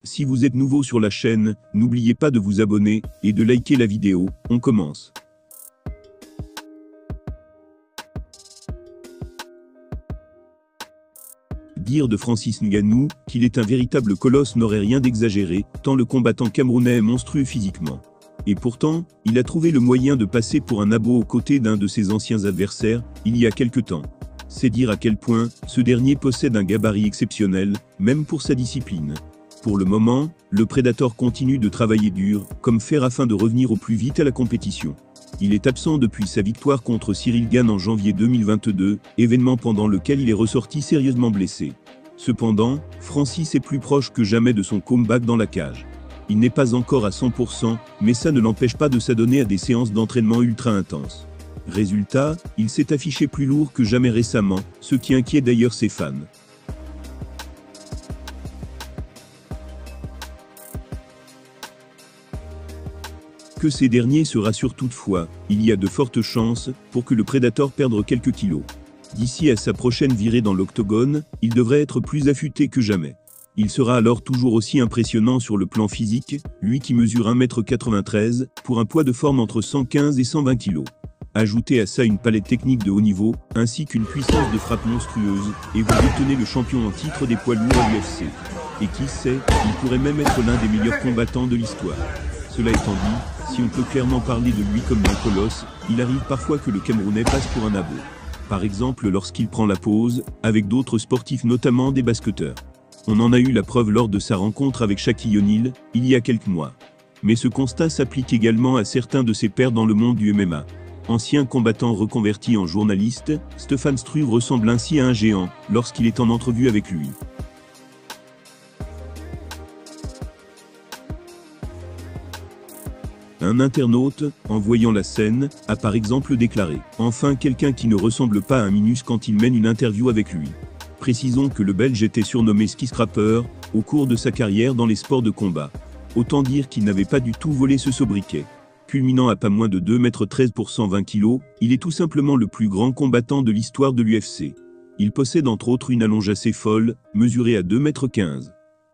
Si vous êtes nouveau sur la chaîne, n'oubliez pas de vous abonner et de liker la vidéo. On commence. Dire de Francis Ngannou qu'il est un véritable colosse n'aurait rien d'exagéré, tant le combattant camerounais est monstrueux physiquement. Et pourtant, il a trouvé le moyen de passer pour un abo aux côtés d'un de ses anciens adversaires, il y a quelque temps. C'est dire à quel point ce dernier possède un gabarit exceptionnel, même pour sa discipline. Pour le moment, le Predator continue de travailler dur, comme fer afin de revenir au plus vite à la compétition. Il est absent depuis sa victoire contre Cyril Gane en janvier 2022, événement pendant lequel il est ressorti sérieusement blessé. Cependant, Francis est plus proche que jamais de son comeback dans la cage. Il n'est pas encore à 100%, mais ça ne l'empêche pas de s'adonner à des séances d'entraînement ultra intenses. Résultat, il s'est affiché plus lourd que jamais récemment, ce qui inquiète d'ailleurs ses fans. Que ces derniers se rassurent toutefois, il y a de fortes chances pour que le Predator perde quelques kilos. D'ici à sa prochaine virée dans l'octogone, il devrait être plus affûté que jamais. Il sera alors toujours aussi impressionnant sur le plan physique, lui qui mesure 1,93 m, pour un poids de forme entre 115 et 120 kg. Ajoutez à ça une palette technique de haut niveau, ainsi qu'une puissance de frappe monstrueuse, et vous obtenez le champion en titre des poids lourds à l'UFC. Et qui sait, il pourrait même être l'un des meilleurs combattants de l'histoire. Cela étant dit, si on peut clairement parler de lui comme d'un colosse, il arrive parfois que le Camerounais passe pour un abo. Par exemple lorsqu'il prend la pause, avec d'autres sportifs notamment des basketteurs. On en a eu la preuve lors de sa rencontre avec Shaquille O'Neal, il y a quelques mois. Mais ce constat s'applique également à certains de ses pairs dans le monde du MMA. Ancien combattant reconverti en journaliste, Stefan Struve ressemble ainsi à un géant, lorsqu'il est en entrevue avec lui. Un internaute, en voyant la scène, a par exemple déclaré « Enfin quelqu'un qui ne ressemble pas à un minus quand il mène une interview avec lui ». Précisons que le Belge était surnommé Ski Scrapper au cours de sa carrière dans les sports de combat. Autant dire qu'il n'avait pas du tout volé ce sobriquet. Culminant à pas moins de 2,13 m pour 120 kg, il est tout simplement le plus grand combattant de l'histoire de l'UFC. Il possède entre autres une allonge assez folle, mesurée à 2,15 m.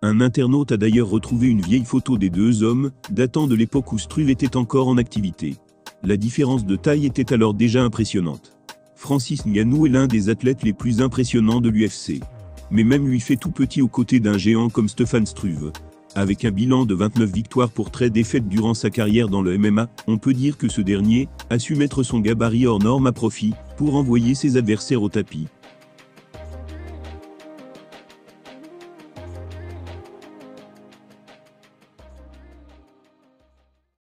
Un internaute a d'ailleurs retrouvé une vieille photo des deux hommes, datant de l'époque où Struve était encore en activité. La différence de taille était alors déjà impressionnante. Francis Ngannou est l'un des athlètes les plus impressionnants de l'UFC. Mais même lui fait tout petit aux côtés d'un géant comme Stefan Struve. Avec un bilan de 29 victoires pour 13 défaites durant sa carrière dans le MMA, on peut dire que ce dernier a su mettre son gabarit hors norme à profit pour envoyer ses adversaires au tapis.